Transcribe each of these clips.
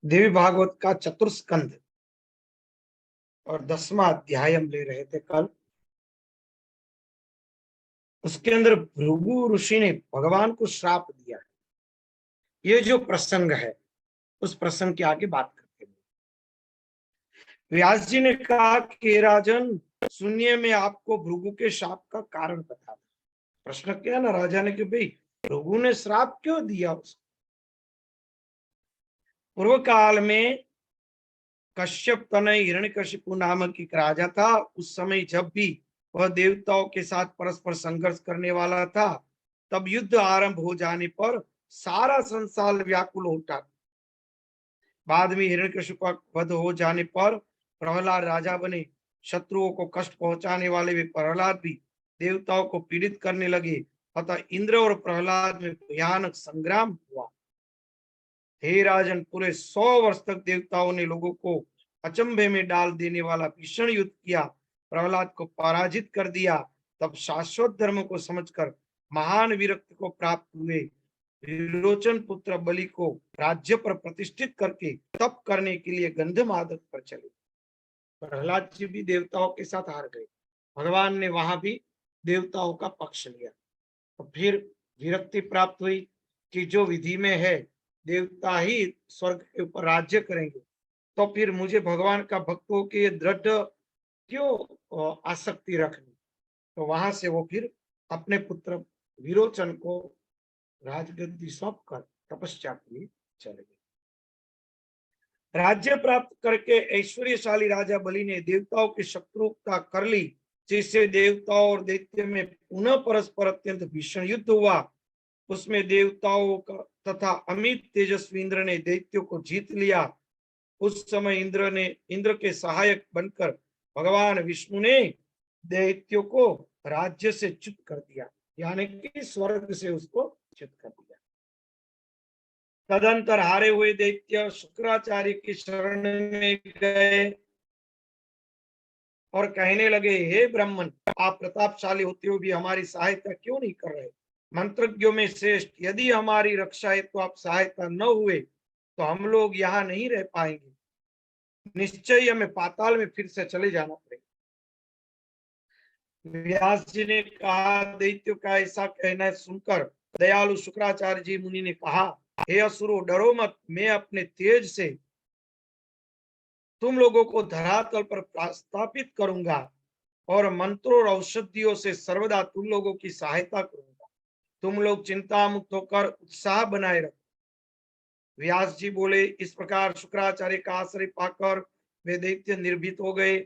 देवी भागवत का चतुर्स्कंध और 10वां अध्याय हम ले रहे थे कल। उसके अंदर भृगु ऋषि ने भगवान को श्राप दिया। ये जो प्रसंग है उस प्रसंग की आगे बात करते हैं। व्यास जी ने कहा कि "हे राजन, सुनिए, मैं आपको भृगु के श्राप का कारण बता दूं।" प्रश्न किया ना राजा ने कि भाई भृगु ने श्राप क्यों दिया उसको। पूर्व काल में कश्यप तनय हिरण्यकशिपु नामक एक राजा था। उस समय जब भी वह देवताओं के साथ परस्पर संघर्ष करने वाला था, तब युद्ध आरंभ हो जाने पर सारा संसार व्याकुल हो उठा। बाद में हिरण्यकशिपु का वध हो जाने पर प्रहलाद राजा बने। शत्रुओं को कष्ट पहुंचाने वाले वे प्रहलाद भी देवताओं को पीड़ित करने लगे। अतः इंद्र और प्रहलाद में भयानक संग्राम हुआ। हे राजन, पूरे 100 वर्ष तक देवताओं ने लोगों को अचंभे में डाल देने वाला भीषण युद्ध किया, प्रहलाद को पराजित कर दिया। तब शाश्वत धर्म को समझकर महान विरक्ति को प्राप्त हुए विरोचन पुत्र बलि को राज्य पर प्रतिष्ठित करके तप करने के लिए गंधमादक पर चले। प्रहलाद जी भी देवताओं के साथ हार गए। भगवान ने वहां भी देवताओं का पक्ष लिया। तो फिर विरक्ति प्राप्त हुई कि जो विधि में है देवता ही स्वर्ग के ऊपर राज्य करेंगे, तो फिर मुझे भगवान का भक्त होकर दृढ़ क्यों आसक्ति रखनी। तो वहां से वो फिर अपने पुत्र विरोचन को राजगद्दी सौंप कर तपस्या के लिए चले गए। राज्य प्राप्त करके ऐश्वर्यशाली राजा बलि ने देवताओं की शत्रुता कर ली, जिससे देवताओं और दैत्य में पुनः परस्पर अत्यंत भीषण युद्ध हुआ। उसमें देवताओं का तथा अमित तेजस्वी इंद्र ने दैत्यों को जीत लिया। उस समय इंद्र के सहायक बनकर भगवान विष्णु ने दैत्यों को राज्य से च्युत कर दिया, यानी कि स्वर्ग से उसको च्युत कर दिया। तदंतर हारे हुए दैत्य शुक्राचार्य की शरण में गए और कहने लगे, हे ब्राह्मण, आप प्रतापशाली होते हुए भी हमारी सहायता क्यों नहीं कर रहे। मंत्रज्ञों में श्रेष्ठ, यदि हमारी रक्षा है तो आप सहायता न हुए तो हम लोग यहाँ नहीं रह पाएंगे। निश्चय हमें पाताल में फिर से चले जाना पड़ेगा। व्यास जी ने कहा, दैत्यों का ऐसा कहना सुनकर दयालु शुक्राचार्य जी मुनि ने कहा, हे असुरो, डरो मत, मैं अपने तेज से तुम लोगों को धरातल पर स्थापित करूंगा और मंत्रों और औषधियों से सर्वदा तुम लोगों की सहायता करूंगा। तुम लोग चिंता मुक्त होकर उत्साह बनाए रखो। व्यास जी बोले। इस प्रकार शुक्राचार्य का आश्रय पाकर वे दैत्य निर्भीत हो गए।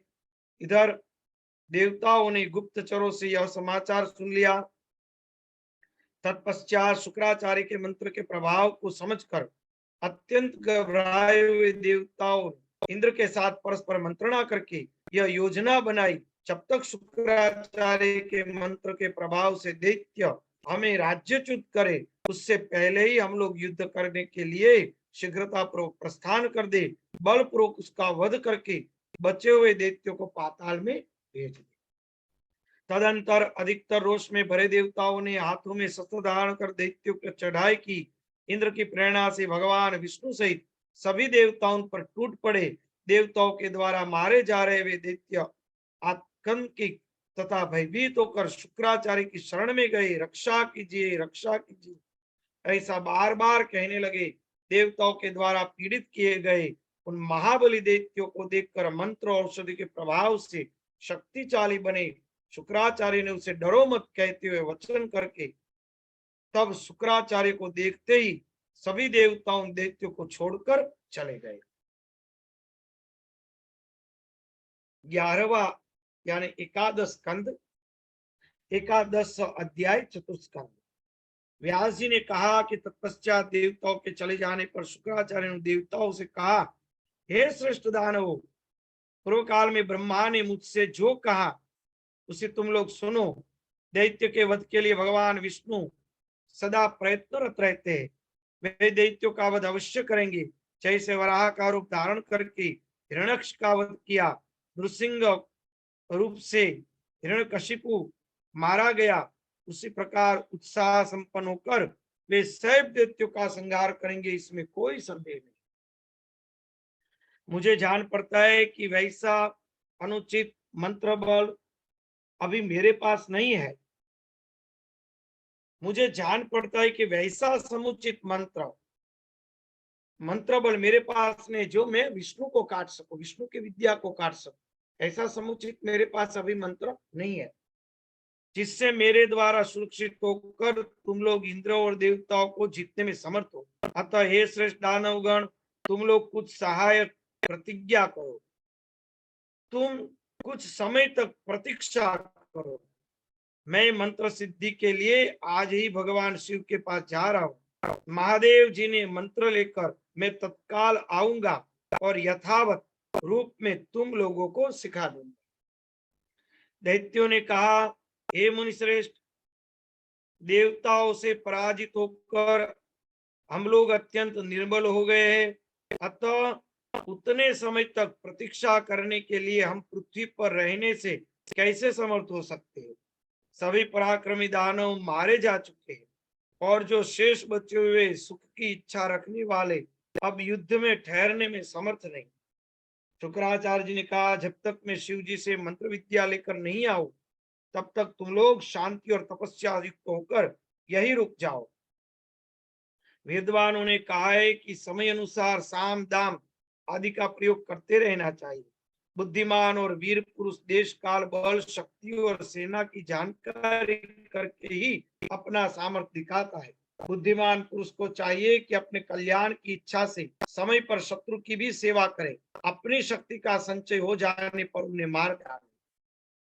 इधर देवताओं ने गुप्तचरों से यह समाचार सुन लिया। तत्पश्चात शुक्राचार्य के मंत्र के प्रभाव को समझकर अत्यंत घबराए हुए देवताओं इंद्र के साथ परस्पर मंत्रणा करके यह योजना बनाई, जब तक शुक्राचार्य के मंत्र के प्रभाव से दैत्य हमें राज्यच्युत करे, उससे पहले ही हम लोग युद्ध करने के लिए शीघ्रता पूर्वक प्रस्थान कर दे, बलपूर्वक उसका वध करके बचे हुए दैत्यों को पाताल में भेज दे। तदंतर अधिकतर रोष में भरे देवताओं ने हाथों में शस्त्र धारण कर दैत्यों पर चढ़ाई की। इंद्र की प्रेरणा से भगवान विष्णु सहित सभी देवताओं पर टूट पड़े। देवताओं के द्वारा मारे जा रहे वे दैत्य आतंकित तथा भयभीत होकर शुक्राचार्य की शरण में गए। रक्षा कीजिए, रक्षा कीजिए, ऐसा बार बार कहने लगे। देवताओं के द्वारा पीड़ित किए गए उन महाबली दैत्यों को देखकर मंत्र औषधि के प्रभाव से शक्तिशाली बने शुक्राचार्य ने उसे डरो मत कहते हुए वचन करके तब शुक्राचार्य को देखते ही सभी देवताओं दैत्यों को छोड़कर चले गए। 11वां यानी एकादश स्कंद, एकादश अध्याय चतुस्कंद। व्यास जी ने कहा कि तत्पश्चात देवताओं के चले जाने पर शुक्राचार्य ने देवताओं से कहा, हे श्रेष्ठ दानवों, पूर्व काल में ब्रह्मा ने मुझसे जो कहा उसे तुम लोग सुनो। दैत्य के वध के लिए भगवान विष्णु सदा प्रयत्नरत रहते हैं। वे दैत्यों का वध अवश्य करेंगे। जैसे वराह का रूप धारण करके हिरण्यक्ष का वध किया, नृसिंह रूप से हिरण्यकशिपु मारा गया, उसी प्रकार उत्साह संपन्न होकर वे सैव दैत्यों का संहार करेंगे, इसमें कोई संदेह नहीं। मुझे जान पड़ता है कि वैसा अनुचित मंत्र बल अभी मेरे पास नहीं है। मुझे जान पड़ता है कि वैसा समुचित मंत्र बल मेरे पास में जो मैं विष्णु को काट सकूं, विष्णु की विद्या को काट सकूं, ऐसा समुचित मेरे पास अभी मंत्र नहीं है जिससे मेरे द्वारा सुरक्षित होकर तुम लोग इंद्र और देवताओं को जीतने में समर्थ हो। अतः हे श्रेष्ठ दानवगण, तुम लोग कुछ सहायक प्रतिज्ञा करो, तुम कुछ समय तक प्रतीक्षा करो। मैं मंत्र सिद्धि के लिए आज ही भगवान शिव के पास जा रहा हूँ। महादेव जी ने मंत्र लेकर मैं तत्काल आऊंगा और यथावत रूप में तुम लोगों को सिखा दूंगा। दैत्यों ने कहा, हे मुनिश्रेष्ठ, देवताओं से पराजित होकर हम लोग अत्यंत निर्बल हो गए हैं, अतः उतने समय तक प्रतीक्षा करने के लिए हम पृथ्वी पर रहने से कैसे समर्थ हो सकते हैं। सभी पराक्रमी दानव मारे जा चुके हैं और जो शेष बचे हुए सुख की इच्छा रखने वाले अब युद्ध में ठहरने में समर्थ नहीं। शुक्राचार्य जी ने कहा, जब तक मैं शिव जी से मंत्र विद्या लेकर नहीं आऊं तब तक तुम लोग शांति और तपस्या युक्त होकर यही रुक जाओ। विद्वानों ने कहा है कि समय अनुसार साम दाम आदि का प्रयोग करते रहना चाहिए। बुद्धिमान और वीर पुरुष देश काल बल शक्ति और सेना की जानकारी करके ही अपना सामर्थ्य दिखाता है। बुद्धिमान पुरुष को चाहिए कि अपने कल्याण की इच्छा से समय पर शत्रु की भी सेवा करे, अपनी शक्ति का संचय हो जाने पर उन्हें मार डाले।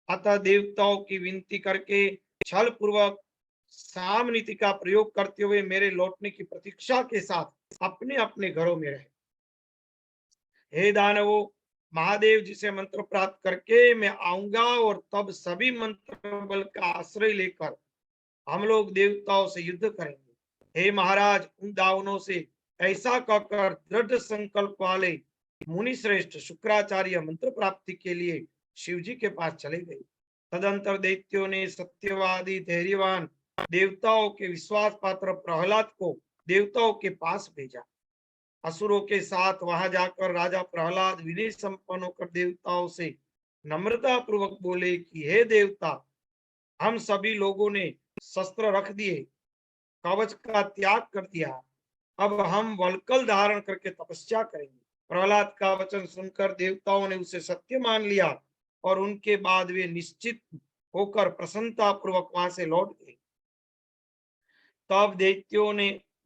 अतः देवताओं की विनती करके छल पूर्वक साम नीति का प्रयोग करते हुए मेरे लौटने की प्रतीक्षा के साथ अपने अपने घरों में रहे। हे दानवों, महादेव जी से मंत्र प्राप्त करके मैं आऊंगा और तब सभी मंत्र बल का आश्रय लेकर हम लोग देवताओं से युद्ध करेंगे। हे महाराज, उन दावनों से ऐसा कहकर दृढ़ संकल्प वाले मुनि श्रेष्ठ शुक्राचार्य मंत्र प्राप्ति के लिए शिव जी के पास चले गए। तदंतर दैत्यों ने सत्यवादी धैर्यवान देवताओं के विश्वास पात्र प्रहलाद को देवताओं के पास भेजा। असुरों के साथ वहां जाकर राजा प्रहलाद विनय संपन्न होकर देवताओं से नम्रता पूर्वक बोले कि हे देवता, हम सभी लोगों ने शस्त्र रख दिए, कवच का त्याग कर दिया, अब हम वल्कल धारण करके तपस्या करेंगे। प्रहलाद का वचन सुनकर देवताओं ने उसे सत्य मान लिया और उनके बाद वे निश्चित होकर प्रसन्नता पूर्वक वहां से लौट गए। तब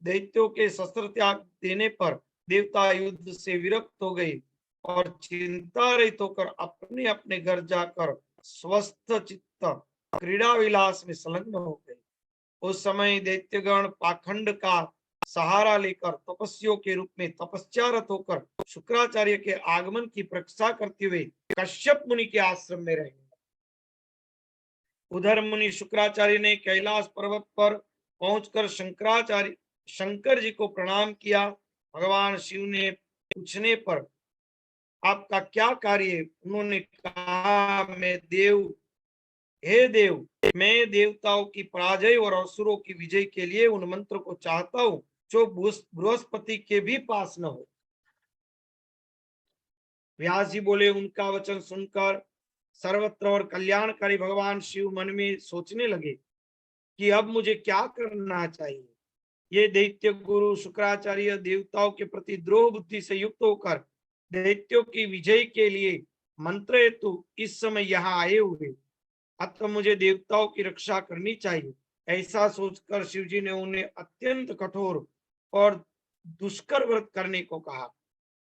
दैत्यों के शस्त्र त्याग देने पर देवता युद्ध से विरक्त हो गए और चिंता रहित होकर अपने अपने घर जाकर स्वस्थ चित्त क्रीड़ा विलास में संलग्न हो गए। उस समय दैत्यगण पाखंड का सहारा लेकर तपस्वियों के रूप में तपस्यारत होकर शुक्राचार्य के आगमन की प्रतीक्षा करते हुए कश्यप मुनि के आश्रम में रहे। उधर मुनि शुक्राचार्य ने कैलाश पर्वत पर पहुंचकर शंकर जी को प्रणाम किया। भगवान शिव ने पूछने पर आपका क्या कार्य है? उन्होंने कहा, हे देव, मैं देवताओं की पराजय और असुरों की विजय के लिए उन मंत्र को चाहता हूं जो बृहस्पति के भी पास न हो। व्यास जी बोले, उनका वचन सुनकर सर्वत्र और कल्याणकारी भगवान शिव मन में सोचने लगे कि अब मुझे क्या करना चाहिए। ये दैत्य गुरु शुक्राचार्य देवताओं के प्रति द्रोह बुद्धि से युक्त होकर दैत्यों की विजय के लिए मंत्र हेतु इस समय यहाँ आए हुए, अतः मुझे देवताओं की रक्षा करनी चाहिए। ऐसा सोचकर शिव जी ने उन्हें अत्यंत कठोर और दुष्कर व्रत करने को कहा।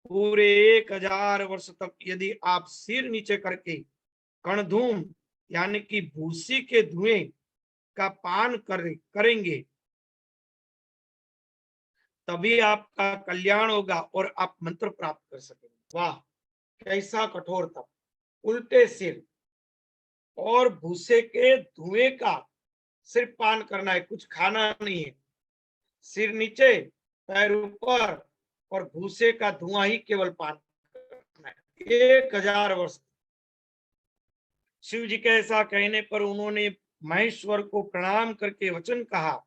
पूरे 1000 वर्ष तक यदि आप सिर नीचे करके कणधूम यानी कि भूसी के धुएं का पान करेंगे तभी आपका कल्याण होगा और आप मंत्र प्राप्त कर सकेंगे। वाह, कैसा कठोर तप! उल्टे सिर और भूसे के धुएं का सिर्फ पान करना है, कुछ खाना नहीं है। सिर नीचे, पैर ऊपर और भूसे का धुआं ही केवल पान करना है 1000 वर्ष। शिव जी के ऐसा कहने पर उन्होंने महेश्वर को प्रणाम करके वचन कहा,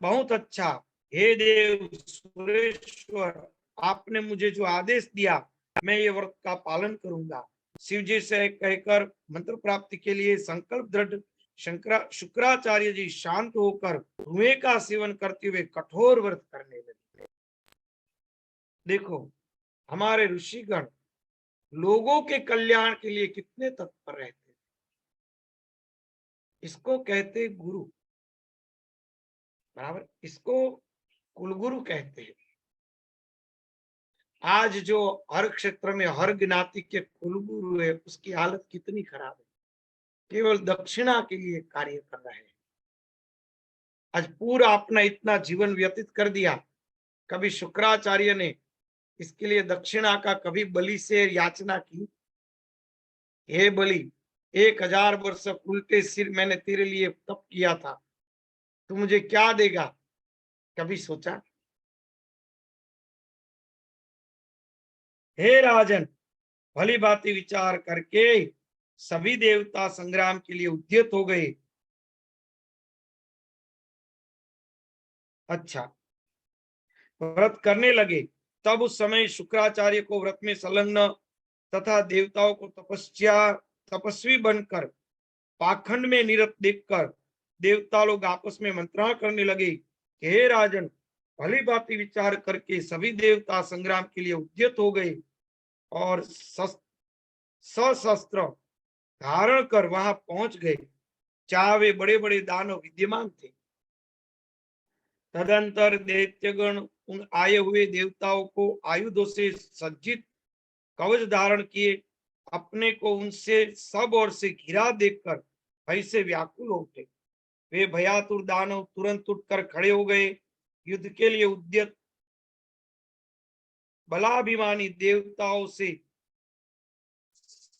बहुत अच्छा हे देव सुरेश्वर, आपने मुझे जो आदेश दिया मैं ये व्रत का पालन करूंगा। शिव जी से कहकर मंत्र प्राप्ति के लिए संकल्प दृढ़ शुक्राचार्य जी शांत होकर धुएं का सेवन करते हुए कठोर व्रत करने लगे। देखो, हमारे ऋषिगण लोगों के कल्याण के लिए कितने तत्पर रहते हैं। इसको कहते गुरु, बराबर, इसको कुलगुरु कहते हैं। आज जो हर क्षेत्र में हर ज्ञाति के कुलगुरु है, उसकी हालत कितनी खराब है, केवल दक्षिणा के लिए कार्य कर रहे हैं। आज पूरा अपना इतना जीवन व्यतीत कर दिया। कभी शुक्राचार्य ने इसके लिए दक्षिणा का कभी बलि से याचना की? हे बलि, 1000 वर्ष उल्टे सिर मैंने तेरे लिए तप किया था, तू मुझे क्या देगा? कभी सोचा? हे राजन, भली भांति विचार करके सभी देवता संग्राम के लिए उद्यत हो गए। अच्छा, व्रत करने लगे। तब उस समय शुक्राचार्य को व्रत में संलग्न तथा देवताओं को तपस्वी बनकर पाखंड में निरत देखकर देवता लोग आपस में मंत्रणा करने लगे कि हे राजन, भली भांति विचार करके सभी देवता संग्राम के लिए उद्यत हो गए और सशस्त्र धारण कर वहां पहुंच गए, चाहे वे बड़े बड़े दानव विद्यमान थे। तदंतर दैत्यगण उन आए हुए देवताओं को आयुधों से सज्जित कवच धारण किए अपने को उनसे सब ओर से घिरा देखकर भय से व्याकुल हो उठे। वे भयातुर दानव तुरंत उठकर खड़े हो गए। युद्ध के लिए उद्यत बलाभिमानी देवताओं से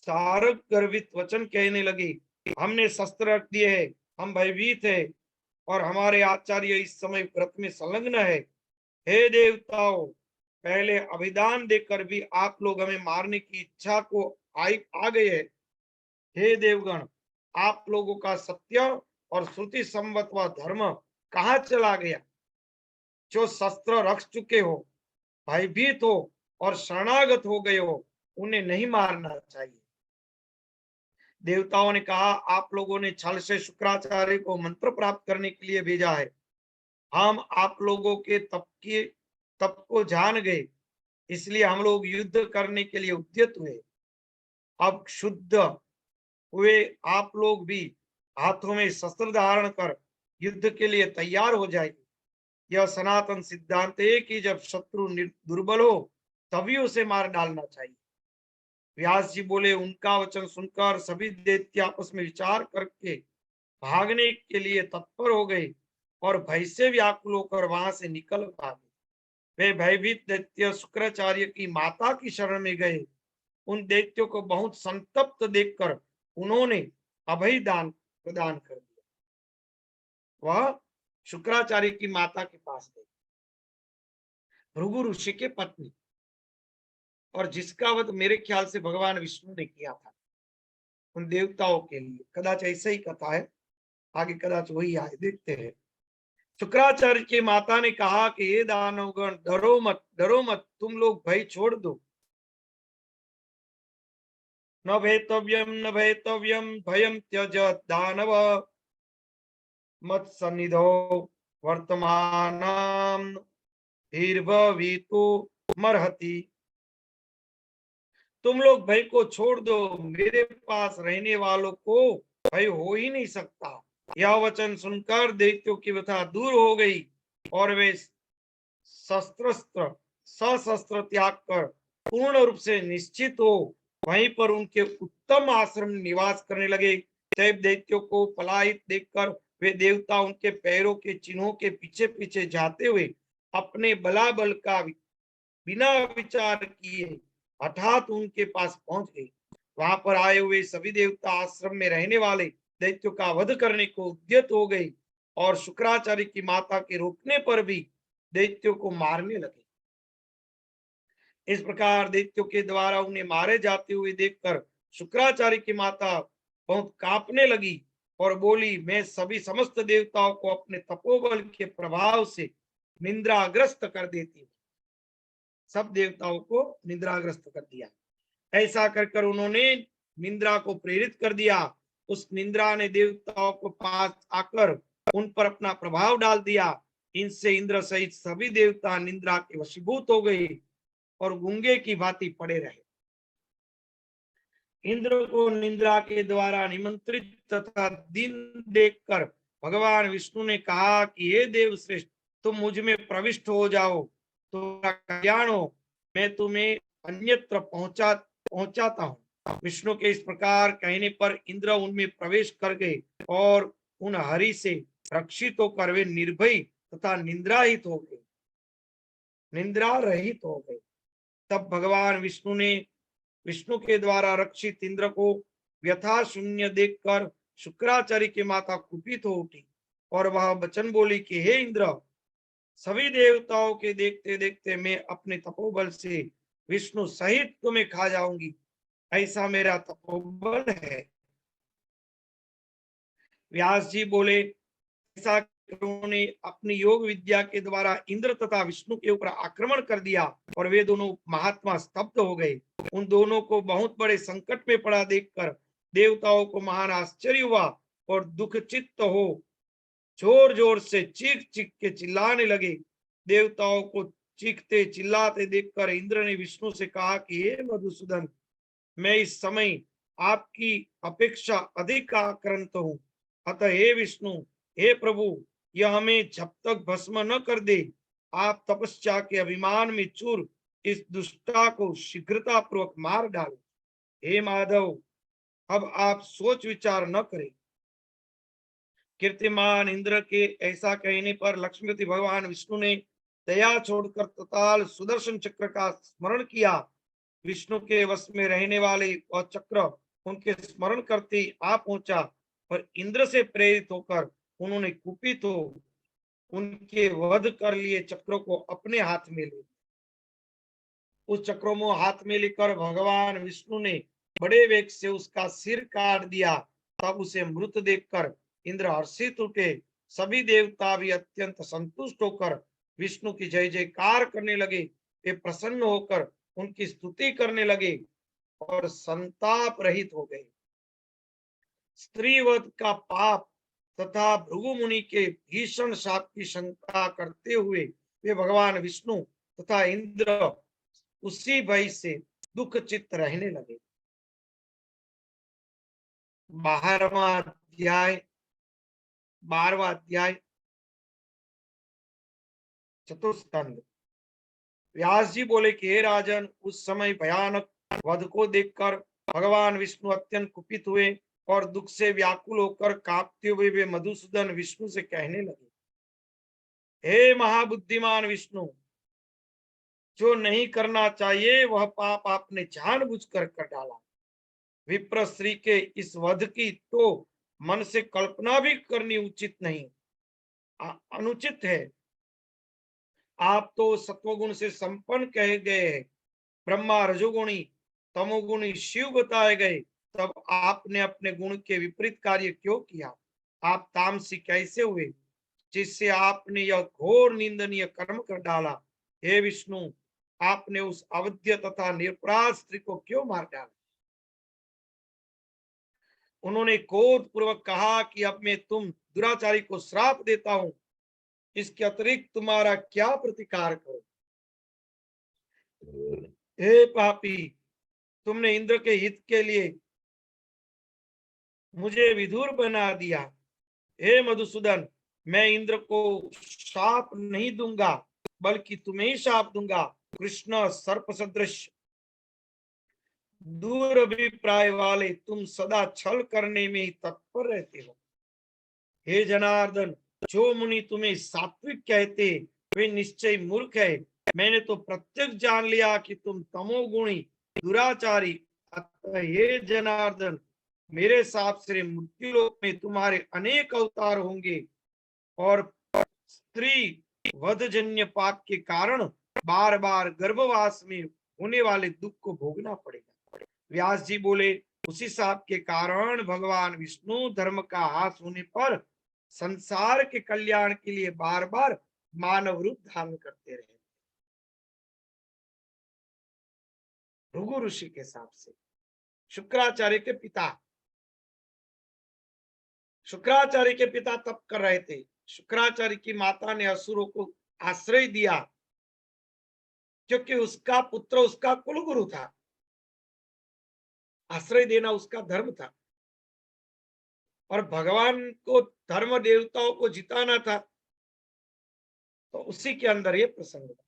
सारक गर्वित वचन कहने लगे, हमने शस्त्र रख दिए हैं, हम भयभीत है और हमारे आचार्य इस समय व्रत में संलग्न है। हे देवताओं, पहले अभिदान देकर भी आप लोग हमें मारने की इच्छा को आ गए हैं। हे देवगण, आप लोगों का सत्य और श्रुति संवत व धर्म कहाँ चला गया? जो शस्त्र रख चुके हो, भयभीत हो और शरणागत हो गए हो, उन्हें नहीं मारना चाहिए। देवताओं ने कहा, आप लोगों ने छल से शुक्राचार्य को मंत्र प्राप्त करने के लिए भेजा है। हम आप लोगों के तप को जान गए, इसलिए हम लोग युद्ध करने के लिए उद्यत हुए। अब शुद्ध हुए आप लोग भी हाथों में शस्त्र धारण कर युद्ध के लिए तैयार हो जाएंगे। यह सनातन सिद्धांत है कि जब शत्रु दुर्बल हो तभी उसे मार डालना चाहिए। व्यास जी बोले, उनका वचन सुनकर सभी दैत्य आपस में विचार करके भागने के लिए तत्पर हो गए और भय से व्याकुल होकर वहां से निकल भागे। वे भयभीत दैत्य शुक्राचार्य की माता की शरण में गए। उन दैत्यों को बहुत संतप्त देखकर उन्होंने अभय दान प्रदान कर दिया। वह शुक्राचार्य की माता के पास गए, भृगु ऋषि के पत्नी, और जिसका वध मेरे ख्याल से भगवान विष्णु ने किया था उन देवताओं के लिए। कदाच ऐसा ही कथा है, आगे कदाच वही आए, देखते हैं। शुक्राचार्य की माता ने कहा कि ये दानवगण, डरो मत, डरो मत, तुम लोग भय छोड़ दो। न भयतव्यम न भयतव्यम भयम त्यज दानव मत सन्निधो वर्तमानाम धीर्भवीतु मरहति। तुम लोग भय को छोड़ दो, मेरे पास रहने वालों को भय हो ही नहीं सकता। यह वचन सुनकर दैत्यों की व्यथा दूर हो गई और वे सशस्त्र त्याग कर पूर्ण रूप से निश्चित हो वहीं पर उनके उत्तम आश्रम में निवास करने लगे। तब दैत्यों को पलायित देखकर वे देवता उनके पैरों के चिन्हों के पीछे पीछे जाते हुए अपने बलाबल का बिना विचार किए हठात उनके पास पहुंच गए। वहां पर आए हुए सभी देवता आश्रम में रहने वाले दैत्यों का वध करने को उद्यत हो गए और शुक्राचार्य की माता के रोकने पर भी दैत्यों को मारने लगे। इस प्रकार दैत्यों के द्वारा उन्हें मारे जाते हुए देखकर शुक्राचार्य की माता बहुत कांपने लगी और बोली, मैं सभी समस्त देवताओं को अपने तपोबल के प्रभाव से निंद्राग्रस्त कर देती हूँ। सब देवताओं को निद्राग्रस्त कर दिया। ऐसा कर कर उन्होंने निद्रा को प्रेरित कर दिया। उस निद्रा ने देवताओं को पास आकर उन पर अपना प्रभाव डाल दिया। इनसे इंद्र सहित सभी देवता निद्रा के वशीभूत हो गए और गूंगे की भांति पड़े रहे। इंद्र को निद्रा के द्वारा निमंत्रित तथा दिन देखकर भगवान विष्णु ने कहा कि हे देव श्रेष्ठ, तुम मुझ में प्रविष्ट हो जाओ तो कल्याण हो, मैं तुम्हें अन्यत्र पहुंचाता हूँ। विष्णु के इस प्रकार कहने पर इंद्र उनमें प्रवेश कर गए और उन हरि से रक्षित होकर वे निर्भय तथा निंद्राहित हो गए, निंद्रा रहित हो गए। तब भगवान विष्णु के द्वारा रक्षित इंद्र को व्यथा शून्य देखकर शुक्राचार्य की माता कुपित हो उठी और वह वचन बोली कि हे इंद्र, सभी देवताओं के देखते देखते मैं अपने तपोबल से विष्णु सहित तुम्हें खा जाऊंगी, ऐसा मेरा तपोबल है। व्यास जी बोले, ऐसा उन्होंने अपनी योग विद्या के द्वारा इंद्र तथा विष्णु के ऊपर आक्रमण कर दिया और वे दोनों महात्मा स्तब्ध हो गए। उन दोनों को बहुत बड़े संकट में पड़ा देखकर देवताओं को महान आश्चर्य हुआ और दुख चित्त हो जोर जोर से चीख चीख के चिल्लाने लगे। देवताओं को चीखते चिल्लाते देखकर इंद्र ने विष्णु से कहा कि हे मधुसूदन, मैं इस समय आपकी अपेक्षा अधिक आक्रांत हूँ, अतः हे विष्णु, हे प्रभु, यह हमें जब तक भस्म न कर दे, आप तपस्या के अभिमान में चूर इस दुष्टा को शीघ्रता पूर्वक मार डालो। हे माधव, अब आप सोच विचार न करें। कीर्तिमान इंद्र के ऐसा कहने पर लक्ष्मीपति भगवान विष्णु ने दया छोड़कर तत्काल सुदर्शन चक्र का स्मरण किया। विष्णु के वश में रहने वाले वह चक्र उनके स्मरण करते ही आ पहुंचा और इंद्र से प्रेरित होकर उन्होंने कुपित हो उनके वध कर लिए चक्रों को अपने हाथ में ले। उस चक्रों में हाथ में लेकर भगवान विष्णु ने बड़े वेग से उसका सिर काट दिया। तब उसे मृत देखकर इंद्र हर्षित उठे। सभी देवता भी अत्यंत संतुष्ट होकर विष्णु की जय जयकार करने लगे। वे प्रसन्न होकर उनकी स्तुति करने लगे और संताप रहित हो गए। स्त्रीवध का पाप तथा भृगु मुनि के भीषण शाप की शंका करते हुए वे भगवान विष्णु तथा इंद्र उसी भय से दुख चित्त रहने लगे। 12वां अध्याय चतुस्कंद। व्यास जी बोले कि हे राजन, उस समय भयानक वध को देखकर भगवान विष्णु अत्यंत कुपित हुए और दुख से व्याकुल होकर कांपते हुए वे मधुसूदन विष्णु से कहने लगे, हे महाबुद्धिमान विष्णु, जो नहीं करना चाहिए वह पाप आपने जानबूझकर कर डाला। विप्र स्त्री के इस वध की तो मन से कल्पना भी करनी उचित नहीं, अनुचित है। आप तो सत्वगुण से संपन्न कहे गए हैं, ब्रह्मा रजोगुणी तमोगुणी शिव बताए गए, तब आपने अपने गुण के विपरीत कार्य क्यों किया? आप तामसी कैसे हुए जिससे आपने यह घोर निंदनीय कर्म कर डाला? हे विष्णु, आपने उस अवध्य तथा निरपराध स्त्री को क्यों मार डाला? उन्होंने क्रोध पूर्वक कहा कि अब मैं तुम दुराचारी को श्राप देता हूं, इसके अतिरिक्त तुम्हारा क्या प्रतिकार करो? हे पापी, तुमने इंद्र के हित के लिए मुझे विधुर बना दिया। हे मधुसूदन, मैं इंद्र को शाप नहीं दूंगा, बल्कि तुम्हें ही शाप दूंगा। कृष्ण सर्प सदृश दूर अभिप्राय वाले तुम सदा छल करने में ही तत्पर रहते हो। हे जनार्दन, जो मुनि तुम्हें सात्विक कहते वे निश्चय मूर्ख है। मैंने तो प्रत्यक्ष जान लिया कि तुम तमोगुणी दुराचारी। अतः हे जनार्दन, मेरे साथ से मृत्युलोक में तुम्हारे अनेक अवतार होंगे और स्त्री वधजन्य पाप के कारण बार बार गर्भवास में होने वाले दुख को भोगना पड़ेगा। व्यास जी बोले, उसी शाप के कारण भगवान विष्णु धर्म का हास होने पर संसार के कल्याण के लिए बार बार मानव रूप धारण करते रहे। भृगु ऋषि के हिसाब से। शुक्राचार्य के पिता, शुक्राचार्य के पिता तप कर रहे थे। शुक्राचार्य की माता ने असुरों को आश्रय दिया क्योंकि उसका पुत्र उसका कुलगुरु था, आश्रय देना उसका धर्म था और भगवान को, धर्म देवताओं को जिताना था। तो उसी के अंदर ये प्रसंग था।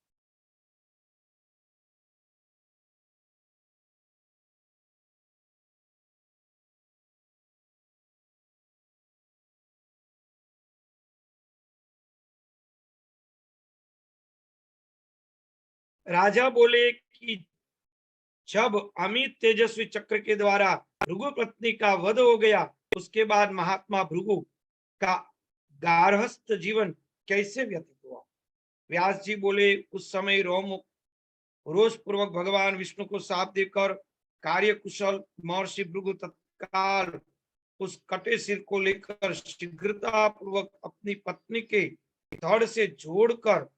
राजा बोले कि जब अमित तेजस्वी चक्र के द्वारा भृगु पत्नी का वध हो गया, उसके बाद महात्मा भृगु का गार्हस्थ जीवन कैसे व्यतीत हुआ। व्यास जी बोले, उस समय रोष पूर्वक भगवान विष्णु को साप देकर कार्य कुशल महर्षि भृगु तत्काल उस कटे सिर को लेकर शीघ्रता पूर्वक अपनी पत्नी के धड़ से जोड़कर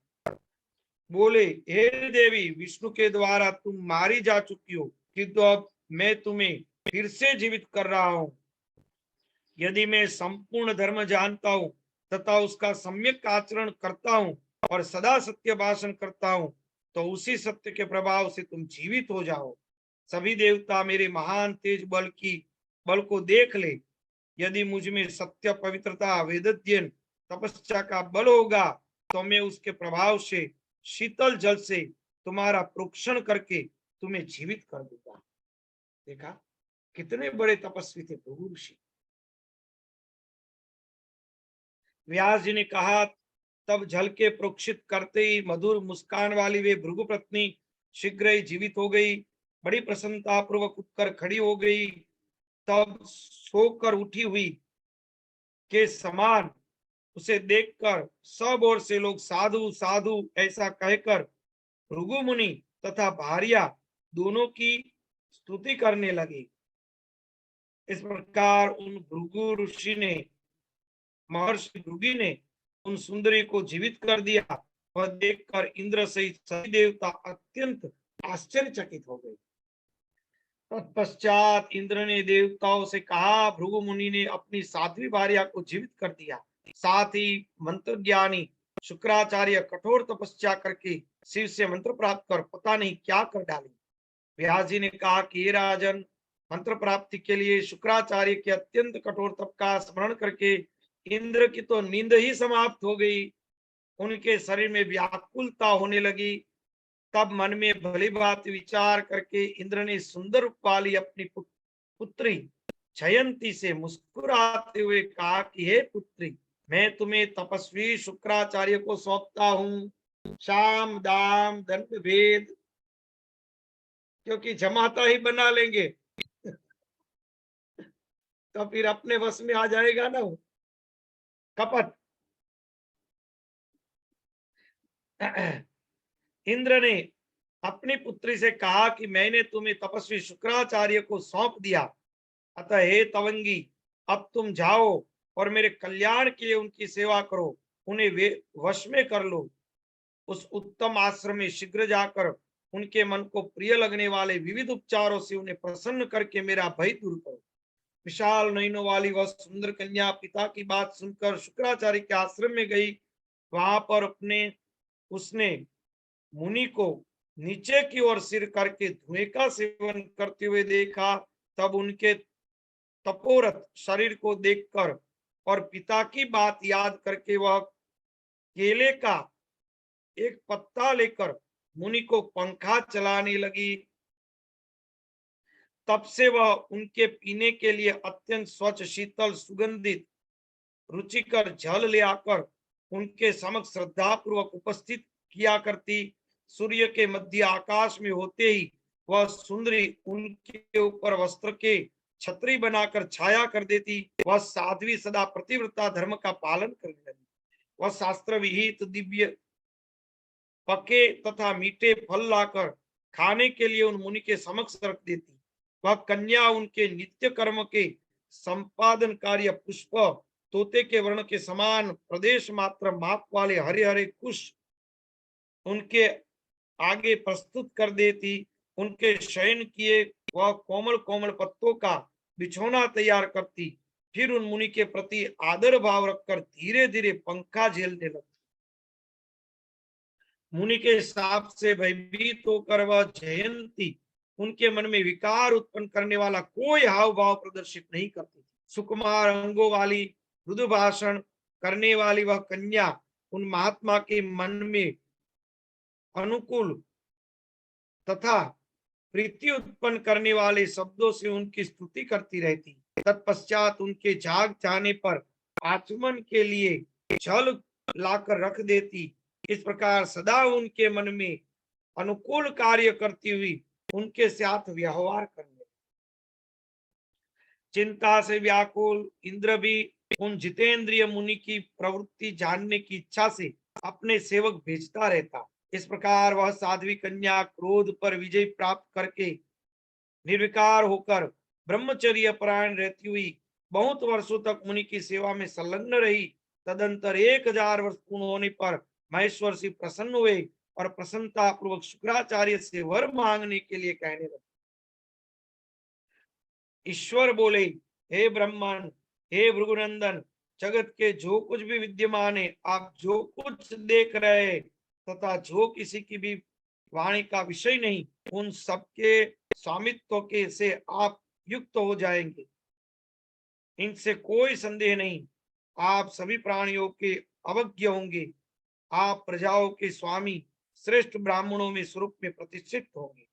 बोले, हे देवी, विष्णु के द्वारा तुम मारी जा चुकी हो, किंतु अब मैं तुम्हें फिर से जीवित कर रहा हूं। यदि मैं संपूर्ण धर्म जानता हूं तथा उसका सम्यक आचरण करता हूं और सदा सत्य भाषण करता हूं, तो उसी सत्य के प्रभाव से तुम जीवित हो जाओ। सभी देवता मेरे महान तेज बल को देख ले। यदि मुझ में सत्य, पवित्रता, वेदाध्ययन, तपस्या का बल होगा, तो मैं उसके प्रभाव से शीतल जल से तुम्हारा प्रोक्षण करके तुम्हें जीवित कर दूंगा। देखा कितने बड़े तपस्वी थे भृगु ऋषि। व्यास जी ने कहा, तब जल के प्रोक्षित करते ही मधुर मुस्कान वाली वे भृगु पत्नी शीघ्र ही जीवित हो गई। बड़ी प्रसन्नता पूर्वक उठकर खड़ी हो गई। तब सोकर उठी हुई के समान उसे देखकर सब ओर से लोग साधु साधु ऐसा कहकर भृगु मुनि तथा भार्या दोनों की स्तुति करने लगे। इस प्रकार उन भृगु ऋषि ने, महर्षि भृगु ने उन सुंदरी को जीवित कर दिया। वह देखकर इंद्र सहित सभी देवता अत्यंत आश्चर्यचकित हो गए। तत्पश्चात इंद्र ने देवताओं से कहा, भृगु मुनि ने अपनी साध्वी भार्या को जीवित कर दिया। साथ ही मंत्र ज्ञानी शुक्राचार्य कठोर तपस्या करके शिव से मंत्र प्राप्त कर पता नहीं क्या कर डाली। व्यास जी ने कहा कि हे राजन, मंत्र प्राप्ति के लिए शुक्राचार्य के अत्यंत कठोर तप का स्मरण करके इंद्र की तो नींद ही समाप्त हो गई। उनके शरीर में व्याकुलता होने लगी। तब मन में भली बात विचार करके इंद्र ने सुंदर रूप वाली अपनी पुत्री जयंती से मुस्कुराते हुए कहा कि हे पुत्री, मैं तुम्हें तपस्वी शुक्राचार्य को सौंपता हूँ। शाम दाम दंड भेद, क्योंकि जमाता ही बना लेंगे तो फिर अपने वश में आ जाएगा ना वो कपट। इंद्र ने अपनी पुत्री से कहा कि मैंने तुम्हें तपस्वी शुक्राचार्य को सौंप दिया, अतः हे तवंगी, अब तुम जाओ और मेरे कल्याण के लिए उनकी सेवा करो, उन्हें वे वश में कर लो। उस उत्तम आश्रम में शीघ्र जाकर उनके मन को प्रिय लगने वाले विविध उपचारों से उन्हें प्रसन्न करके मेरा भय दूर करो। विशाल नयनों वाली वह सुंदर कन्या पिता की बात सुनकर शुक्राचार्य के आश्रम में गई। वहां पर उसने मुनि को नीचे की ओर सिर करके धुएं का सेवन करते हुए देखा। तब उनके तपोरत शरीर को देखकर और पिता की बात याद करके वह केले का एक पत्ता लेकर मुनि को पंखा चलाने लगी। तब से वह उनके पीने के लिए अत्यंत स्वच्छ, शीतल, सुगंधित, रुचिकर जल ले आकर उनके समक्ष श्रद्धा पूर्वक उपस्थित किया करती। सूर्य के मध्य आकाश में होते ही वह सुंदरी उनके ऊपर वस्त्र के छतरी बनाकर छाया कर देती। वह साध्वी सदा प्रतिव्रता धर्म का पालन करने लगी। वह शास्त्र विहित दिव्य पके तथा मीठे फल लाकर खाने के लिए उन मुनि के समक्ष रख देती। वह कन्या उनके नित्य कर्म के संपादन कार्य पुष्प तोते के वर्ण के समान प्रदेश मात्र माप वाले हरे हरे कुश उनके आगे प्रस्तुत कर देती। उनके शयन किए वह कोमल कोमल पत्तों का बिछौना तैयार करती, फिर उन मुनि के प्रति आदर भाव रखकर धीरे धीरे पंखा झेलने लगती। मुनि के हिसाब से भयभीत होकर वह जयंती उनके मन में विकार उत्पन्न करने वाला कोई हाव भाव प्रदर्शित नहीं करती थी। सुकुमार अंगों वाली, मृदु भाषण करने वाली वह कन्या उन महात्मा के मन में अनुकूल तथा प्रीति उत्पन्न करने वाले शब्दों से उनकी स्तुति करती रहती। तत्पश्चात उनके जाग जाने पर आचमन के लिए जल लाकर रख देती। इस प्रकार सदा उनके मन में अनुकूल कार्य करती हुई उनके साथ व्यवहार करने। चिंता से व्याकुल इंद्र भी उन जितेंद्रिय मुनि की प्रवृत्ति जानने की इच्छा से अपने सेवक भेजता रहता। इस प्रकार वह साध्वी कन्या क्रोध पर विजय प्राप्त करके निर्विकार होकर ब्रह्मचर्य परायण रहती हुई बहुत वर्षों तक मुनि की सेवा में संलग्न रही। तदंतर 1000 वर्ष पूर्ण होने पर महेश्वर से प्रसन्न हुए और प्रसन्नता पूर्वक शुक्राचार्य से वर मांगने के लिए कहने लगे। ईश्वर बोले, हे ब्रह्मन, हे भृगुनंदन, जगत के जो कुछ भी विद्यमान है, आप जो कुछ देख रहे हैं तथा जो किसी की भी वाणी का विषय नहीं, उन सबके स्वामित्व के से आप युक्त हो जाएंगे, इनसे कोई संदेह नहीं। आप सभी प्राणियों के अवज्ञ होंगे, आप प्रजाओं के स्वामी श्रेष्ठ ब्राह्मणों में स्वरूप में प्रतिष्ठित होंगे।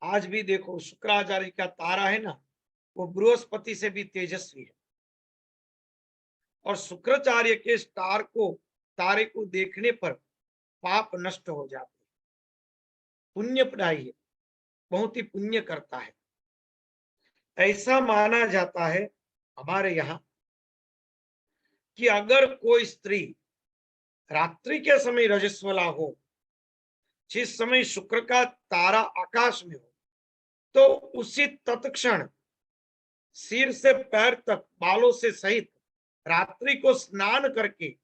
आज भी देखो शुक्राचार्य का तारा है ना, वो बृहस्पति से भी तेजस्वी है, और शुक्राचार्य के तारे को देखने पर पाप नष्ट हो जाते, पुण्य पढ़ाई है, बहुत ही पुण्य करता है। ऐसा माना जाता है हमारे यहाँ कि अगर कोई स्त्री रात्रि के समय रजस्वला हो, जिस समय शुक्र का तारा आकाश में हो, तो उसी तत्क्षण सिर से पैर तक बालों से सहित रात्रि को स्नान करके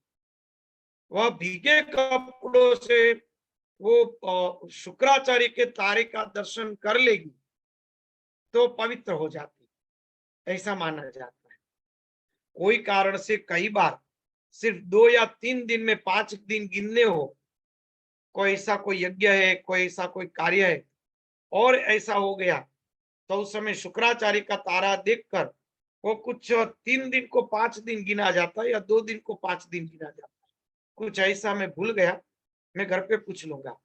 वह भीगे कपड़ों से वो शुक्राचार्य के तारे का दर्शन कर लेगी तो पवित्र हो जाती, ऐसा माना जाता है। कोई कारण से कई बार सिर्फ 2 या 3 दिन में 5 दिन गिनने हो, कोई ऐसा कोई यज्ञ है, कोई ऐसा कोई कार्य है और ऐसा हो गया, तो उस समय शुक्राचार्य का तारा देखकर वो कुछ 3 दिन को 5 दिन गिना जाता है या 2 दिन को 5 दिन गिना जाता है, कुछ ऐसा। मैं भूल गया, मैं घर पे पूछ लूंगा।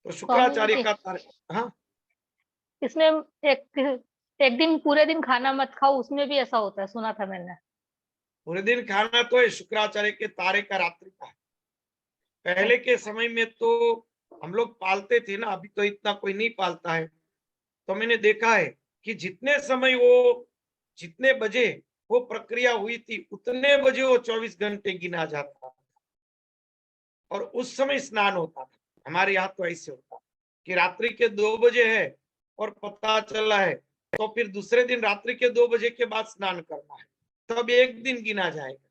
तो शुक्राचार्य का तारा, हाँ, इसमें एक दिन पूरे दिन खाना मत खाओ, उसमें भी ऐसा होता है, सुना था मैंने। पूरे दिन खाना तो है शुक्राचार्य के तारे का रात्रि का है। पहले के समय में तो हम लोग पालते थे ना, अभी तो इतना कोई नहीं पालता है। तो मैंने देखा है कि जितने बजे वो प्रक्रिया हुई थी, उतने बजे वो 24 घंटे गिना जाता था और उस समय स्नान होता था। हमारे यहाँ तो ऐसे होता कि रात्रि के 2 बजे है और पता चला है तो फिर दूसरे दिन रात्रि के 2 बजे के बाद स्नान करना है, तब एक दिन गिना जाएगा।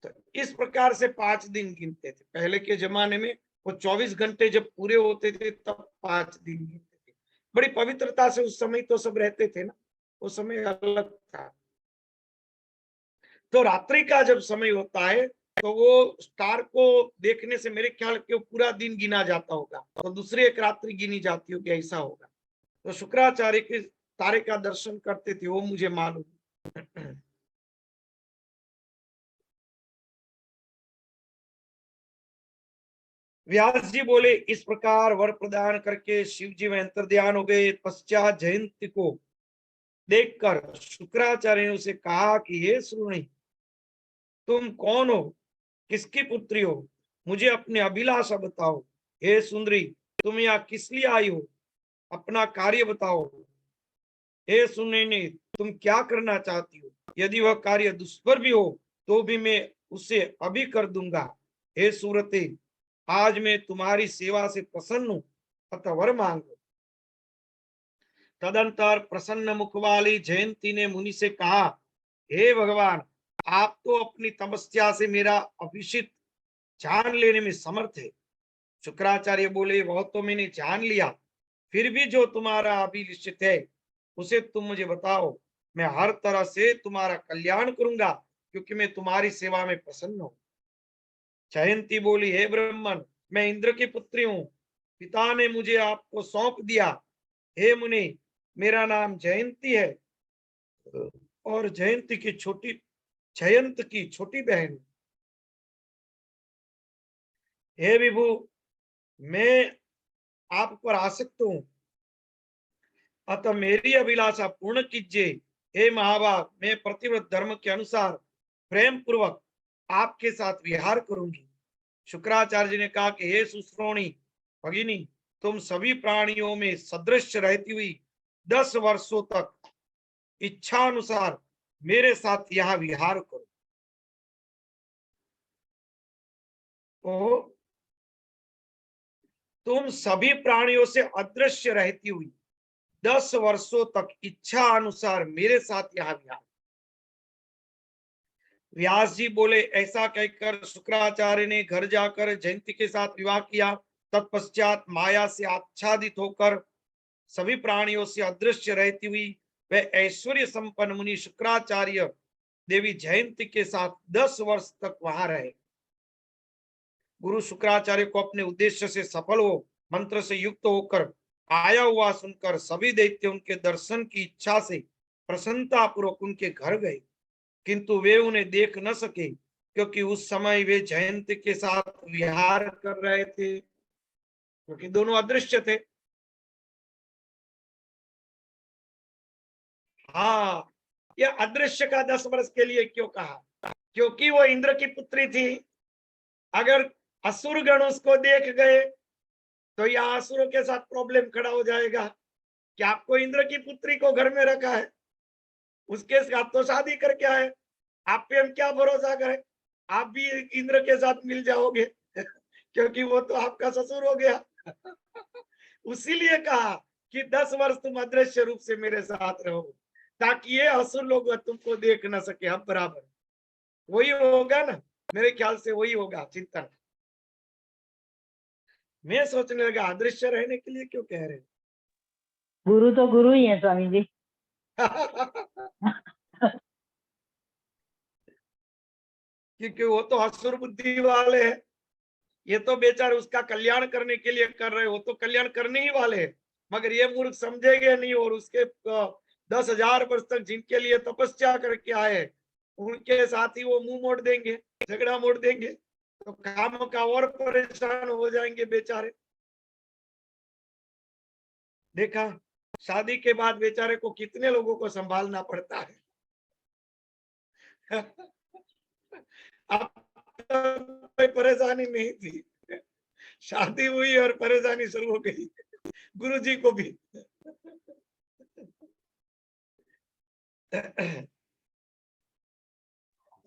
तो इस प्रकार से 5 दिन गिनते थे पहले के जमाने में। वो 24 घंटे जब पूरे होते थे तब 5 दिन गिनते थे। बड़ी पवित्रता से उस समय तो सब रहते थे ना, वो समय अलग था। तो रात्रि का जब समय होता है तो वो स्टार को देखने से मेरे ख्याल के पूरा दिन गिना जाता होगा, तो दूसरी एक रात्रि गिनी जाती होगी, ऐसा होगा। तो शुक्राचार्य के तारे का दर्शन करते थे, वो मुझे मालूम। व्यास जी बोले, इस प्रकार वर प्रदान करके शिव जी में अंतर्ध्यान हो गए। पश्चात जयंती को देखकर शुक्राचार्य ने उसे कहा कि हे सुनी, तुम कौन हो, किसकी पुत्री हो, मुझे अपनी अभिलाषा बताओ। हे सुंदरी, तुम यहाँ किस लिए आई हो, अपना कार्य बताओ। हे सुनैने, तुम क्या करना चाहती हो, यदि वह कार्य दुष्कर भी हो तो भी मैं उसे अभी कर दूंगा। हे सूरते, आज मैं तुम्हारी सेवा से प्रसन्न हूं, अतः वर मांगो। तदंतर प्रसन्न मुख वाली जयंती ने मुनि से कहा, हे भगवान, आप तो अपनी तपस्या से मेरा अभिषिक्त जान लेने में समर्थ है। शुक्राचार्य बोले, वह तो मैंने जान लिया, फिर भी जो तुम्हारा अभिलिषित है उसे तुम मुझे बताओ। मैं हर तरह से तुम्हारा कल्याण करूंगा, क्योंकि मैं तुम्हारी सेवा में प्रसन्न हूं। जयंती बोली, हे ब्राह्मण, मैं इंद्र की पुत्री हूँ, पिता ने मुझे आपको सौंप दिया। हे मुनि, मेरा नाम जयंती है और जयंत की छोटी बहन हूं। हे विभु, मैं आप पर आसक्त हूं, अतः मेरी अभिलाषा पूर्ण कीजिए। हे महाभाग, मैं प्रतिव्रत धर्म के अनुसार प्रेम पूर्वक आपके साथ विहार करूंगी। शुक्राचार्य जी ने कहा कि हे सुश्रोणी भगिनी, तुम सभी प्राणियों में सदृश रहती हुई 10 वर्षों तक इच्छा अनुसार मेरे साथ यहाँ विहार करो। तो तुम सभी प्राणियों से अदृश्य रहती हुई 10 वर्षों तक इच्छा अनुसार मेरे साथ यहाँ विहार। व्यास जी बोले, ऐसा कहकर शुक्राचार्य ने घर जाकर जयंती के साथ विवाह किया। तत्पश्चात माया से आच्छादित होकर सभी प्राणियों से अदृश्य रहती हुई वह ऐश्वर्य संपन्न मुनि शुक्राचार्य देवी जयंती के साथ 10 वर्ष तक वहां रहे। गुरु शुक्राचार्य को अपने उद्देश्य से सफल हो मंत्र से युक्त होकर आया हुआ सुनकर सभी दैत्य उनके दर्शन की इच्छा से प्रसन्नता पूर्वक उनके घर गए, किंतु वे उन्हें देख न सके, क्योंकि उस समय वे जयंती के साथ विहार कर रहे थे, क्योंकि दोनों अदृश्य थे। हाँ, यह अदृश्य का 10 वर्ष के लिए क्यों कहा? क्योंकि वो इंद्र की पुत्री थी। अगर असुर गण उसको देख गए तो यह असुरों के साथ प्रॉब्लम खड़ा हो जाएगा कि आपको इंद्र की पुत्री को घर में रखा है, उसके साथ तो शादी करके आए, आप पे हम क्या भरोसा करें, आप भी इंद्र के साथ मिल जाओगे क्योंकि वो तो आपका ससुर हो गया। उसीलिए कहा कि 10 वर्ष तुम अदृश्य रूप से मेरे साथ रहो, ताकि ये असुर लोग तुमको देख ना सके। हम बराबर वही होगा ना, मेरे ख्याल से वही होगा चिंतन। मैं सोचने लगा अदृश्य रहने के लिए क्यों कह रहे गुरु तो गुरु ही है स्वामी जी। क्योंकि वो तो असुर बुद्धि वाले हैं, ये तो बेचारे उसका कल्याण करने के लिए कर रहे, हो तो कल्याण करने ही वाले हैं, मगर ये मूर्ख समझेंगे नहीं और उसके 10,000 वर्ष तक जिनके लिए तपस्या करके आए उनके साथ ही वो मुंह मोड़ देंगे, झगड़ा मोड़ देंगे, तो काम का और परेशान हो जाएंगे बेचारे। देखा, शादी के बाद बेचारे को कितने लोगों को संभालना पड़ता है। अब कोई परेशानी नहीं थी, शादी हुई और परेशानी शुरू हो गई गुरु जी को भी।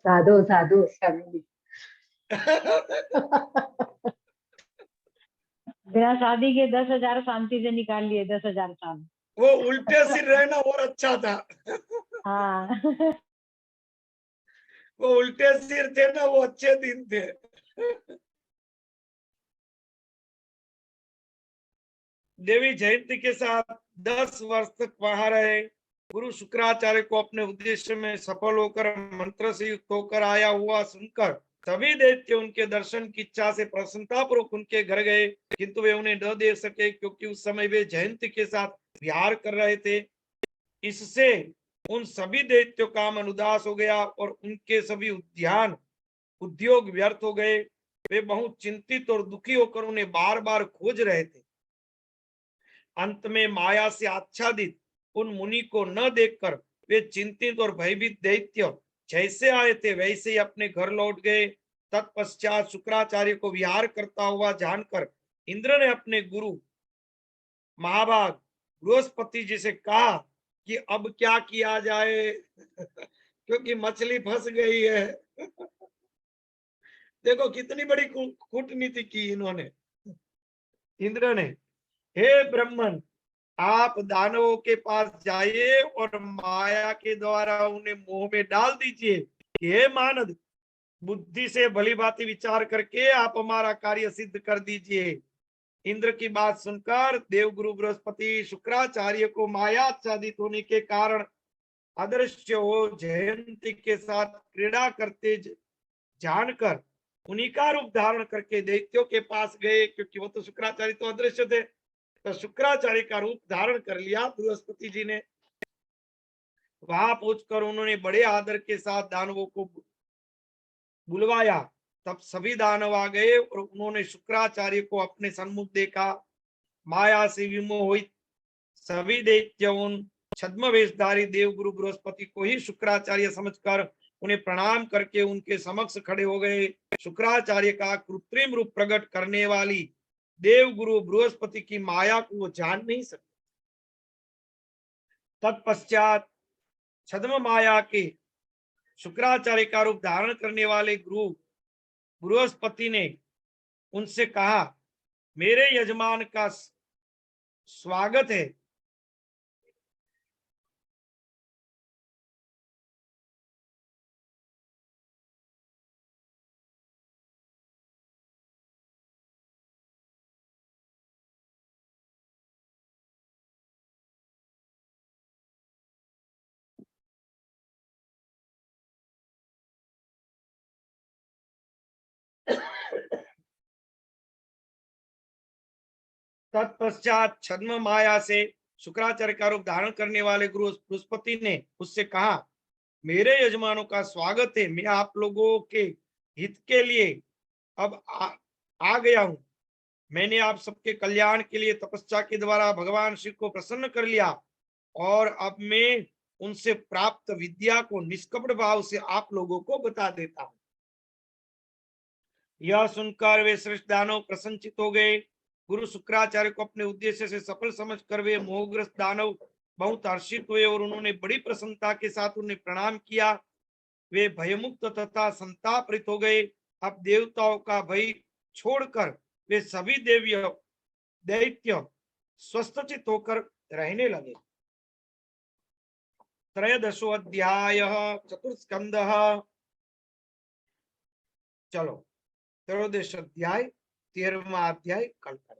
साधु साधु स्वामी जी। बिना शादी के 10,000 शांति से निकाल लिए, 10,000 साल। वो उल्टे सिर रहना और अच्छा था। हाँ। वो उल्टे सिर थे ना, वो अच्छे दिन थे। देवी जयंती के साथ 10 वर्ष तक वहां रहे। गुरु शुक्राचार्य को अपने उद्देश्य में सफल होकर मंत्र से युक्त होकर आया हुआ सुनकर सभी दैत्य उनके दर्शन की इच्छा से प्रसन्नता पूर्वक उनके घर गए, किंतु वे उन्हें न देख सके, क्योंकि उस समय वे जयंती के साथ विहार कर रहे थे। इससे उन सभी दैत्यों का मन उदास हो गया और उनके सभी उद्योग व्यर्थ हो गए। वे बहुत चिंतित और दुखी होकर उन्हें बार बार खोज रहे थे। अंत में माया से आच्छादित उन मुनि को न देखकर वे चिंतित और भयभीत दैत्य जैसे आए थे वैसे ही अपने घर लौट गए। तत्पश्चात शुक्राचार्य को विहार करता हुआ जानकर इंद्र ने अपने गुरु महाभाग बृहस्पति जी से कहा कि अब क्या किया जाए, क्योंकि मछली फंस गई है। देखो कितनी बड़ी कूटनीति की इन्होंने, इंद्र ने। हे ब्राह्मण, आप दानवों के पास जाइए और माया के द्वारा उन्हें मोह में डाल दीजिए कि हे मानद, बुद्धि से भली भांति विचार करके आप हमारा कार्य सिद्ध कर दीजिए। इंद्र की बात सुनकर देवगुरु बृहस्पति शुक्राचार्य को माया आच्छादित होने के कारण अदृश्य हो जयंती के साथ क्रीड़ा करते जानकर उन्हीं का रूप धारण करके दैत्यों के पास गए, क्योंकि वो तो शुक्राचार्य तो अदृश्य थे, तो शुक्राचार्य का रूप धारण कर लिया बृहस्पति जी ने। वहां पहुंचकर उन्होंने बड़े आदर के साथ दानवों को बुलवाया। तब सभी दानव आ गए और उन्होंने शुक्राचार्य को अपने सन्मुख देखा। माया से विमोहित सभी दैत्य उन छद्म वेशधारी देवगुरु बृहस्पति को ही शुक्राचार्य समझकर उन्हें प्रणाम करके उनके समक्ष खड़े हो गए। शुक्राचार्य का कृत्रिम रूप प्रकट करने वाली देवगुरु बृहस्पति की माया को वो जान नहीं सकते। तत्पश्चात छद्म माया के शुक्राचार्य का रूप धारण करने वाले गुरु बृहस्पति ने उनसे कहा, मेरे यजमान का स्वागत है। तत्पश्चात छद्म माया से शुक्राचार्य का रूप धारण करने वाले गुरु बृहस्पति ने उससे कहा, मेरे यजमानों का स्वागत है। मैं आप लोगों के हित के लिए अब आ गया हूं। मैंने आप सबके कल्याण के लिए तपस्या के द्वारा भगवान शिव को प्रसन्न कर लिया और अब मैं उनसे प्राप्त विद्या को निष्कपट भाव से आप लोगों को बता देता हूं। यह सुनकर वे श्रेष्ठ दानव प्रसन्नचित हो गए। गुरु शुक्राचार्य को अपने उद्देश्य से सफल समझकर वे मोहग्रस्त दानव बहुत हर्षित हुए और उन्होंने बड़ी प्रसन्नता के साथ उन्हें प्रणाम किया। वे भयमुक्त तथा संतापित हो गए। अब देवताओं का भय छोड़कर वे सभी दैत्य स्वस्थचित होकर रहने लगे। त्रयोदशो अध्याय चतुर्स्कंद। चलो त्रयोदश अध्याय 13वां अध्याय कल करें।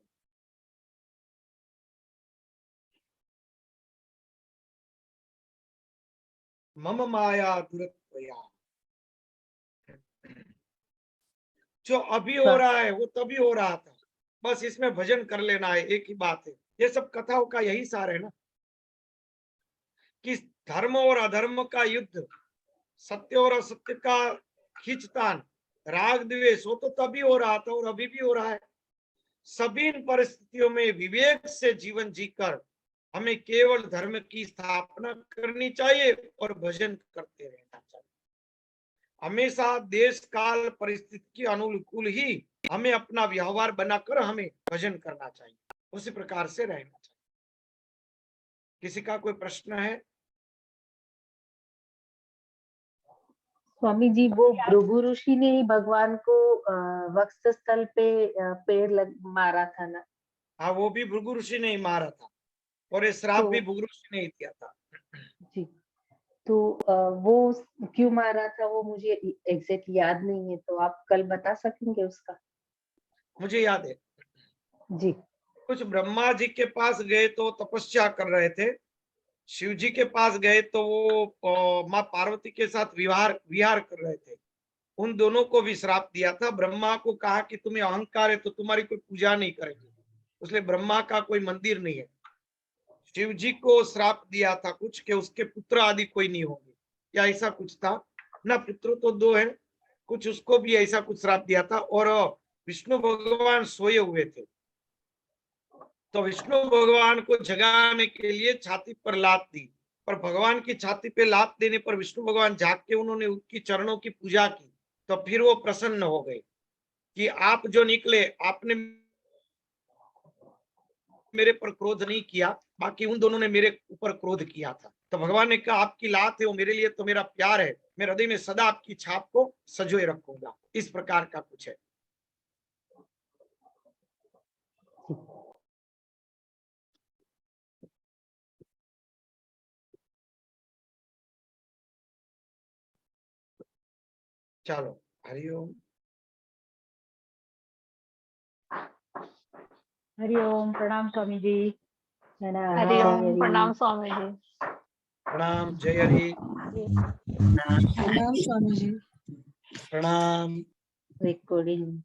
मम माया दुरत्वया। जो अभी हो रहा है वो तभी हो रहा था, बस इसमें भजन कर लेना है, एक ही बात है। ये सब कथाओं का यही सार है ना, कि धर्म और अधर्म का युद्ध, सत्य और असत्य का खींचतान, राग द्वेष, वो तो तभी हो रहा था और अभी भी हो रहा है। सभी इन परिस्थितियों में विवेक से जीवन जीकर हमें केवल धर्म की स्थापना करनी चाहिए और भजन करते रहना चाहिए। हमेशा देश काल परिस्थिति के अनुकूल ही हमें अपना व्यवहार बनाकर हमें भजन करना चाहिए, उसी प्रकार से रहना चाहिए। किसी का कोई प्रश्न है? स्वामी जी, वो भृगु ऋषि ने ही भगवान को वक्षस्थल पे पेड़ मारा था ना? हाँ, वो भी भृगु ऋषि ने ही मारा था और ये श्राप भी भृगु ऋषि ने ही दिया था। जी, तो वो क्यों मारा था वो मुझे एग्जैक्ट याद नहीं है, तो आप कल बता सकेंगे उसका? मुझे याद है जी। कुछ ब्रह्मा जी के पास गए तो तपस्या कर रहे थे, शिव जी के पास गए तो वो माँ पार्वती के साथ विहार कर रहे थे। उन दोनों को भी श्राप दिया था। ब्रह्मा को कहा कि तुम्हें अहंकार है तो तुम्हारी कोई पूजा नहीं करेंगे, इसलिए ब्रह्मा का कोई मंदिर नहीं है। शिव जी को श्राप दिया था कुछ कि उसके पुत्र आदि कोई नहीं होंगे, या ऐसा कुछ था ना, पुत्र तो दो है, कुछ उसको भी ऐसा कुछ श्राप दिया था। और विष्णु भगवान सोए हुए थे, तो विष्णु भगवान को जगाने के लिए छाती पर लात दी, पर भगवान की छाती पे लात देने पर विष्णु भगवान जाग के उन्होंने उनकी चरणों की पूजा की, तो फिर वो प्रसन्न हो गए कि आप जो निकले, आपने मेरे पर क्रोध नहीं किया, बाकी उन दोनों ने मेरे ऊपर क्रोध किया था। तो भगवान ने कहा, आपकी लात है वो मेरे लिए तो मेरा प्यार है, मैं हृदय में सदा आपकी छाप को सजोए रखूंगा। इस प्रकार का कुछ है। चलो, हरिओम। हरिओम, प्रणाम स्वामी जी। हरिओम, प्रणाम स्वामी जी। प्रणाम। जय हरि। प्रणाम स्वामी जी। प्रणाम। रिकॉर्डिंग